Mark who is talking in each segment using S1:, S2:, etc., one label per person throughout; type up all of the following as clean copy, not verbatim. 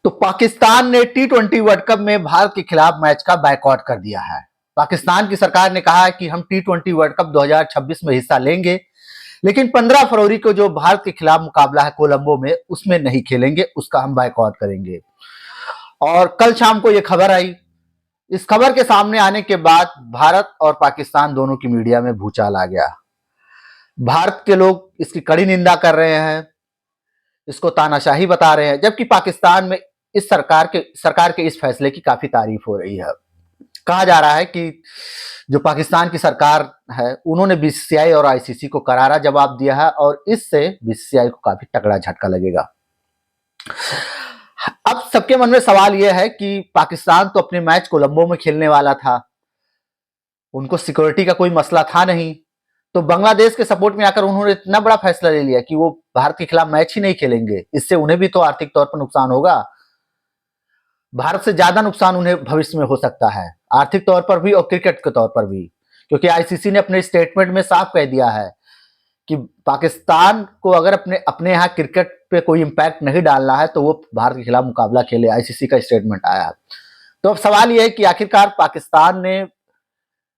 S1: तो पाकिस्तान ने टी20 world cup में भारत के खिलाफ मैच का बायकॉट कर दिया है। पाकिस्तान की सरकार ने कहा है कि हम टी20 वर्ल्ड कप 2026 में हिस्सा लेंगे, लेकिन 15 फरवरी को जो भारत के खिलाफ मुकाबला है कोलंबो में, उसमें नहीं खेलेंगे, उसका हम बायकॉट करेंगे। और कल शाम को यह खबर आई। इस खबर के सामने आने के बाद भारत और पाकिस्तान दोनों की मीडिया में भूचाल आ गया। भारत के लोग इसकी कड़ी निंदा कर रहे हैं, इसको तानाशाही बता रहे हैं, जबकि पाकिस्तान में इस सरकार के इस फैसले की काफी तारीफ हो रही है। कहा जा रहा है कि जो पाकिस्तान की सरकार है, उन्होंने बीसीसीआई और आईसीसी को करारा जवाब दिया है और इससे बीसीसीआई को काफी तगड़ा झटका लगेगा। अब सबके मन में सवाल यह है कि पाकिस्तान तो अपने मैच कोलंबो में खेलने वाला था, उनको सिक्योरिटी का कोई मसला था नहीं, तो बांग्लादेश के सपोर्ट में आकर उन्होंने इतना बड़ा फैसला ले लिया कि वो भारत के खिलाफ मैच ही नहीं खेलेंगे। इससे उन्हें भी तो आर्थिक तौर पर नुकसान होगा, भारत से ज्यादा नुकसान उन्हें भविष्य में हो सकता है, आर्थिक तौर पर भी और क्रिकेट के तौर पर भी। क्योंकि आईसीसी ने अपने स्टेटमेंट में साफ कह दिया है कि पाकिस्तान को अगर अपने यहाँ क्रिकेट पे कोई इंपैक्ट नहीं डालना है तो वो भारत के खिलाफ मुकाबला खेले। आईसीसी का स्टेटमेंट आया। तो अब सवाल यह है कि आखिरकार पाकिस्तान ने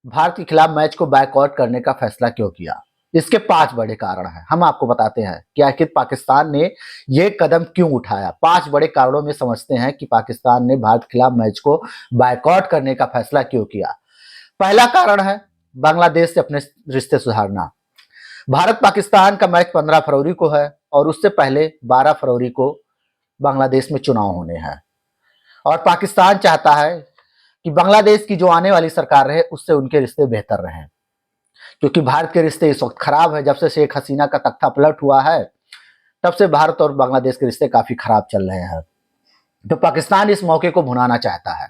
S1: भारत के खिलाफ मैच को बायकॉट करने का फैसला क्यों किया। इसके 5 बड़े कारण हैं, हम आपको बताते हैं कि आखिर पाकिस्तान ने यह कदम क्यों उठाया। 5 बड़े कारणों में समझते हैं कि पाकिस्तान ने भारत के खिलाफ मैच को बायकॉट करने का फैसला क्यों किया। पहला कारण है बांग्लादेश से अपने रिश्ते सुधारना। भारत पाकिस्तान का मैच 15 फरवरी को है और उससे पहले 12 फरवरी को बांग्लादेश में चुनाव होने हैं और पाकिस्तान चाहता है कि बांग्लादेश की जो आने वाली सरकार रहे उससे उनके रिश्ते बेहतर रहें, क्योंकि भारत के रिश्ते इस वक्त खराब है। जब से शेख हसीना का तख्ता पलट हुआ है तब से भारत और बांग्लादेश के रिश्ते काफी खराब चल रहे हैं। तो पाकिस्तान इस मौके को भुनाना चाहता है,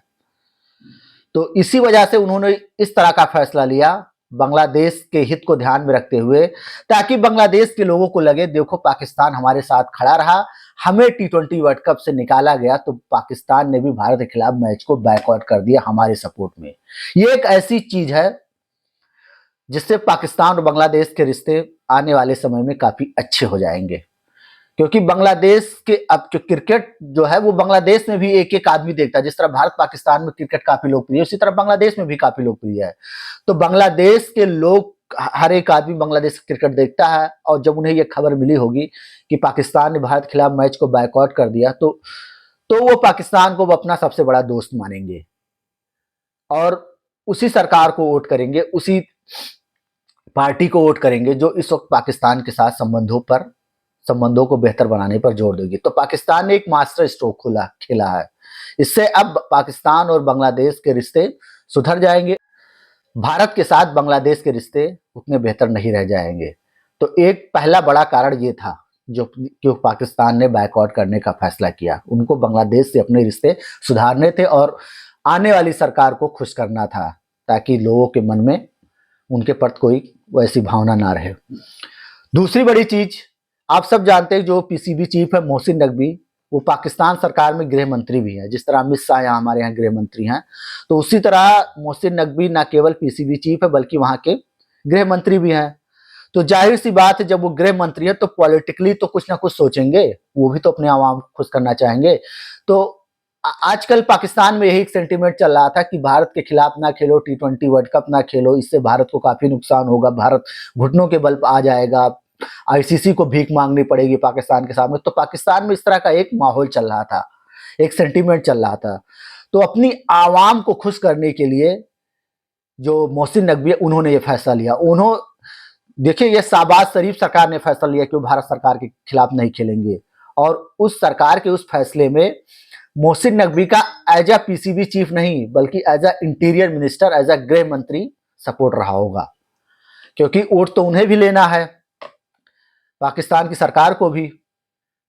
S1: तो इसी वजह से उन्होंने इस तरह का फैसला लिया बांग्लादेश के हित को ध्यान में रखते हुए, ताकि बांग्लादेश के लोगों को लगे देखो पाकिस्तान हमारे साथ खड़ा रहा, हमें टी20 वर्ल्ड कप से निकाला गया तो पाकिस्तान ने भी भारत के खिलाफ मैच को बायकॉट कर दिया हमारे सपोर्ट में। ये एक ऐसी चीज है जिससे पाकिस्तान और बांग्लादेश के रिश्ते आने वाले समय में काफी अच्छे हो जाएंगे, क्योंकि बांग्लादेश के अब जो क्रिकेट जो है वो बांग्लादेश में भी एक एक आदमी देखता है। जिस तरह भारत पाकिस्तान में क्रिकेट काफी लोकप्रिय है, उसी तरह बांग्लादेश में भी काफी लोकप्रिय है। तो बांग्लादेश के लोग, हर एक आदमी बांग्लादेश क्रिकेट देखता है और जब उन्हें यह खबर मिली होगी कि पाकिस्तान ने भारत के खिलाफ मैच को बायकॉट कर दिया तो वो पाकिस्तान को अपना सबसे बड़ा दोस्त मानेंगे और उसी सरकार को वोट करेंगे, उसी पार्टी को वोट करेंगे जो इस वक्त पाकिस्तान के साथ संबंधों को बेहतर बनाने पर जोर देगी। तो पाकिस्तान ने एक मास्टर स्ट्रोक खेला है। इससे अब पाकिस्तान और बांग्लादेश के रिश्ते सुधर जाएंगे, भारत के साथ बांग्लादेश के रिश्ते उतने बेहतर नहीं रह जाएंगे। तो एक पहला बड़ा कारण ये था जो क्यों पाकिस्तान ने बायकॉट करने का फैसला किया। उनको बांग्लादेश से अपने रिश्ते सुधारने थे और आने वाली सरकार को खुश करना था, ताकि लोगों के मन में उनके प्रति कोई वैसी भावना ना रहे। दूसरी बड़ी चीज, आप सब जानते हैं जो पीसीबी चीफ है मोहसिन नकवी, वो पाकिस्तान सरकार में गृह मंत्री भी हैं। जिस तरह अमित शाह यहाँ हमारे यहाँ गृह मंत्री हैं, तो उसी तरह मोहसिन नकवी न केवल पीसीबी चीफ है बल्कि वहां के गृह मंत्री भी हैं। तो जाहिर सी बात है जब वो गृह मंत्री है तो पॉलिटिकली तो कुछ ना कुछ सोचेंगे, वो भी तो अपने आवाम को खुश करना चाहेंगे। तो आजकल पाकिस्तान में यही सेंटीमेंट चल रहा था कि भारत के खिलाफ ना खेलो, टी20 वर्ल्ड कप ना खेलो, इससे भारत को काफी नुकसान होगा, भारत घुटनों के बल आ जाएगा, आईसीसी को भीख मांगनी पड़ेगी पाकिस्तान के सामने। तो पाकिस्तान में इस तरह का एक माहौल चल रहा था, एक सेंटीमेंट चल रहा था। तो अपनी आवाम को खुश करने के लिए जो मोहसिन नकवी उन्होंने ये फैसला लिया। देखिए, ये शहबाज शरीफ सरकार ने फैसला लिया कि वो भारत सरकार के खिलाफ नहीं खेलेंगे, और उस सरकार के उस फैसले में मोहसिन नकवी का एज अ पीसीबी चीफ नहीं बल्कि as a interior minister, as a गृह मंत्री सपोर्ट रहा होगा, क्योंकि वोट तो उन्हें भी लेना है, पाकिस्तान की सरकार को भी।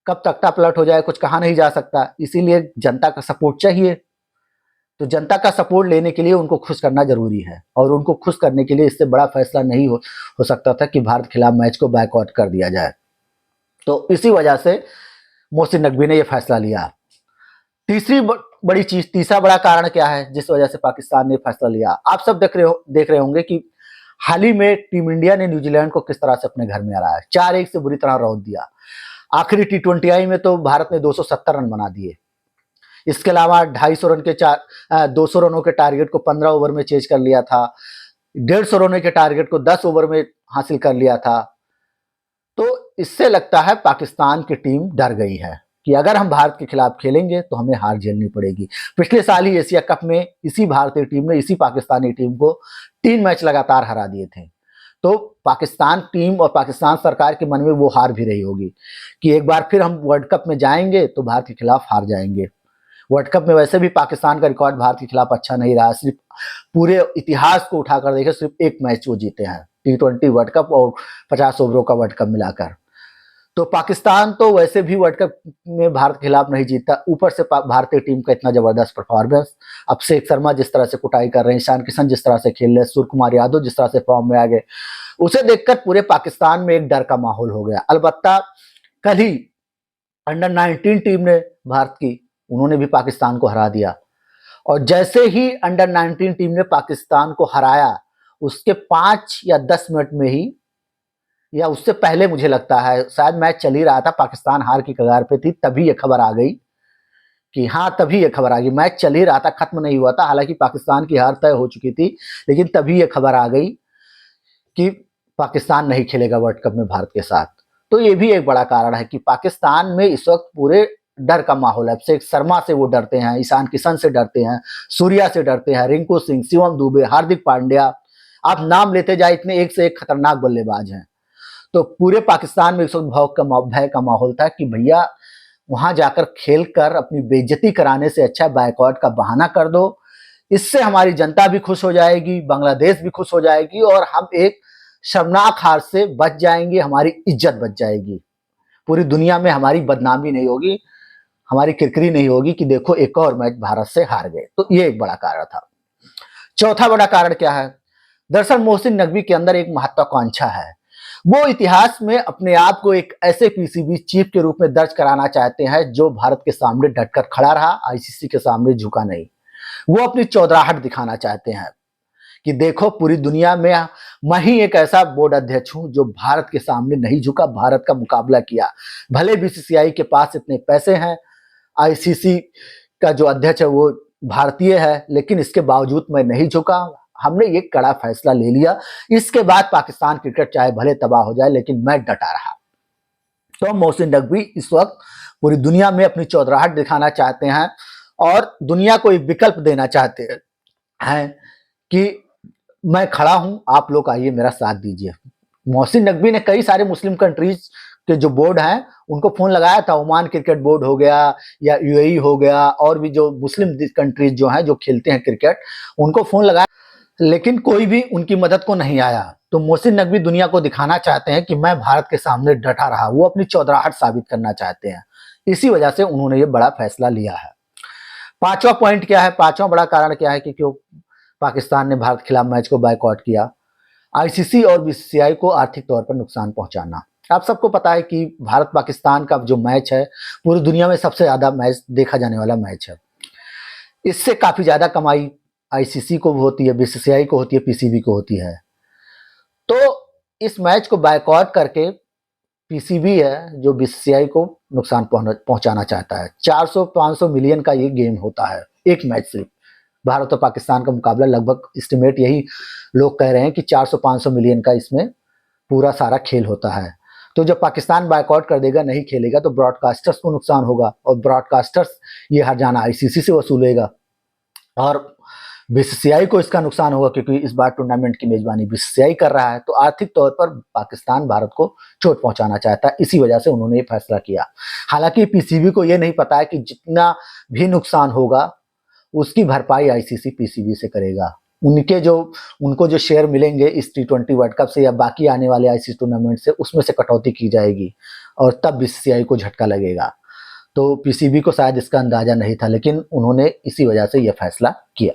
S1: कब तख्ता पलट हो जाए कुछ कहा नहीं जा सकता, इसीलिए जनता का सपोर्ट चाहिए। तो जनता का सपोर्ट लेने के लिए उनको खुश करना जरूरी है, और उनको खुश करने के लिए इससे बड़ा फैसला नहीं हो सकता था कि भारत के खिलाफ मैच को बायकॉट कर दिया जाए। तो इसी वजह से मोहसिन नकवी ने यह फैसला लिया। तीसरा बड़ा कारण क्या है जिस वजह से पाकिस्तान ने फैसला लिया। आप सब देख रहे होंगे कि हाल ही में टीम इंडिया ने न्यूजीलैंड को किस तरह से अपने घर में हराया, 4-1 से बुरी तरह रौंद दिया। आखिरी टी20 में तो भारत ने 270 रन बना दिए। इसके अलावा 250 रन के 200 रनों के टारगेट को 15 ओवर में चेज कर लिया था, 150 रनों के टारगेट को 10 ओवर में हासिल कर लिया था। तो इससे लगता है पाकिस्तान की टीम डर गई है कि अगर हम भारत के खिलाफ खेलेंगे तो हमें हार झेलनी पड़ेगी। पिछले साल ही एशिया कप में इसी भारतीय टीम ने इसी पाकिस्तानी टीम को 3 मैच लगातार हरा दिए थे। तो पाकिस्तान टीम और पाकिस्तान सरकार के मन में वो हार भी रही होगी कि एक बार फिर हम वर्ल्ड कप में जाएंगे तो भारत के खिलाफ हार जाएंगे। वर्ल्ड कप में वैसे भी पाकिस्तान का रिकॉर्ड भारत के खिलाफ अच्छा नहीं रहा, सिर्फ पूरे इतिहास को उठाकर देखे सिर्फ एक मैच वो जीते हैं, T20 वर्ल्ड कप और 50 ओवरों का वर्ल्ड कप मिलाकर। तो पाकिस्तान तो वैसे भी वर्ल्ड कप में भारत के खिलाफ नहीं जीतता, ऊपर से भारतीय टीम का इतना जबरदस्त परफॉर्मेंस। अभिषेक शर्मा जिस तरह से कुटाई कर रहे हैं, ईशान किशन जिस तरह से खेल रहे हैं, सूर्य कुमार यादव जिस तरह से फॉर्म में आ गए, उसे देखकर पूरे पाकिस्तान में एक डर का माहौल हो गया। अलबत्ता कल ही अंडर 19 टीम ने भारत की, उन्होंने भी पाकिस्तान को हरा दिया, और जैसे ही अंडर 19 टीम ने पाकिस्तान को हराया उसके 5 या 10 मिनट में ही, या उससे पहले मुझे लगता है शायद मैच चल ही रहा था, पाकिस्तान हार की कगार पे थी, तभी ये खबर आ गई कि हाँ, तभी ये खबर आ गई, मैच चल ही रहा था, खत्म नहीं हुआ था, हालांकि पाकिस्तान की हार तय हो चुकी थी, लेकिन तभी ये खबर आ गई कि पाकिस्तान नहीं खेलेगा वर्ल्ड कप में भारत के साथ। तो ये भी एक बड़ा कारण है कि पाकिस्तान में इस वक्त पूरे डर का माहौल है। अभिषेक शर्मा से वो डरते हैं, ईशान किशन से डरते हैं, सूर्या से डरते हैं, रिंकू सिंह, शिवम दुबे, हार्दिक पांड्या, आप नाम लेते जाए, इतने एक से एक खतरनाक बल्लेबाज हैं। तो पूरे पाकिस्तान में इस वक्त भय का माहौल था कि भैया वहां जाकर खेल कर अपनी बेइज्जती कराने से अच्छा बायकॉट का बहाना कर दो, इससे हमारी जनता भी खुश हो जाएगी, बांग्लादेश भी खुश हो जाएगी, और हम एक शर्मनाक हार से बच जाएंगे, हमारी इज्जत बच जाएगी, पूरी दुनिया में हमारी बदनामी नहीं होगी, हमारी किरकिरी नहीं होगी कि देखो एक और मैच भारत से हार गए। तो ये एक बड़ा कारण था। चौथा बड़ा कारण क्या है? दरअसल मोहसिन नकवी के अंदर एक महत्वाकांक्षा है, वो इतिहास में अपने आप को एक ऐसे पीसीबी चीफ के रूप में दर्ज कराना चाहते हैं जो भारत के सामने डटकर खड़ा रहा, आईसीसी के सामने झुका नहीं। वो अपनी चौधराहट दिखाना चाहते हैं कि देखो पूरी दुनिया में मैं ही एक ऐसा बोर्ड अध्यक्ष हूं जो भारत के सामने नहीं झुका, भारत का मुकाबला किया। भले बीसीसीआई के पास इतने पैसे हैं, आईसीसी का जो अध्यक्ष है वो भारतीय है, लेकिन इसके बावजूद मैं नहीं झुका, हमने ये कड़ा फैसला ले लिया। इसके बाद पाकिस्तान क्रिकेट चाहे भले तबाह हो जाए, लेकिन मैं डटा रहा। तो मोहसिन नकवी इस वक्त पूरी दुनिया में अपनी चौधराहट दिखाना चाहते हैं और दुनिया को एक विकल्प देना चाहते हैं कि मैं खड़ा हूं, आप लोग आइए मेरा साथ दीजिए। मोहसिन नकवी ने कई सारे मुस्लिम कंट्रीज के जो बोर्ड हैं उनको फोन लगाया था, ओमान क्रिकेट बोर्ड हो गया या यूएई हो गया, और भी जो मुस्लिम कंट्रीज जो हैं जो खेलते हैं क्रिकेट, उनको फोन लगाया, लेकिन कोई भी उनकी मदद को नहीं आया। तो मोहसिन नकवी दुनिया को दिखाना चाहते हैं कि मैं भारत के सामने डटा रहा, वो अपनी चौधराहट साबित करना चाहते हैं, इसी वजह से उन्होंने ये बड़ा फैसला लिया है। पांचवा पॉइंट क्या है, पांचवा बड़ा कारण क्या है कि क्यों पाकिस्तान ने भारत के खिलाफ मैच को बायकॉट किया? आईसीसी और बीसीसीआई को आर्थिक तौर पर नुकसान पहुंचाना। आप सबको पता है कि भारत पाकिस्तान का जो मैच है पूरी दुनिया में सबसे ज्यादा मैच देखा जाने वाला मैच है, इससे काफी ज्यादा कमाई आईसीसी को होती है, बीसीसीआई को होती है, पीसीबी को होती है। तो इस मैच को बायकॉट करके पीसीबी है जो बीसीसीआई को नुकसान पहुंचाना चाहता है। 400-500 मिलियन का ये गेम होता है, एक मैच सिर्फ। भारत और पाकिस्तान का मुकाबला लगभग एस्टिमेट यही लोग कह रहे हैं कि 400-500 मिलियन का इसमें पूरा सारा खेल होता है। तो जब पाकिस्तान बायकॉट कर देगा, नहीं खेलेगा, तो ब्रॉडकास्टर्स को नुकसान होगा, और ब्रॉडकास्टर्स ये हर्जाना आईसीसी से वसूलेगा, और बीसीसीआई को इसका नुकसान होगा क्योंकि इस बार टूर्नामेंट की मेजबानी बीसीसीआई कर रहा है। तो आर्थिक तौर पर पाकिस्तान भारत को चोट पहुंचाना चाहता है, इसी वजह से उन्होंने ये फैसला किया। हालांकि पीसीबी को ये नहीं पता है कि जितना भी नुकसान होगा उसकी भरपाई आईसीसी पीसीबी से करेगा। उनको जो शेयर मिलेंगे इस T20 वर्ल्ड कप से या बाकी आने वाले आईसीसी टूर्नामेंट से, उसमें से कटौती की जाएगी, और तब बीसीसीआई को झटका लगेगा। तो पीसीबी को शायद इसका अंदाजा नहीं था, लेकिन उन्होंने इसी वजह से यह फैसला किया।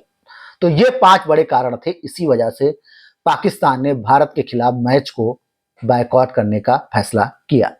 S1: तो ये 5 बड़े कारण थे, इसी वजह से पाकिस्तान ने भारत के खिलाफ मैच को बायकॉट करने का फैसला किया।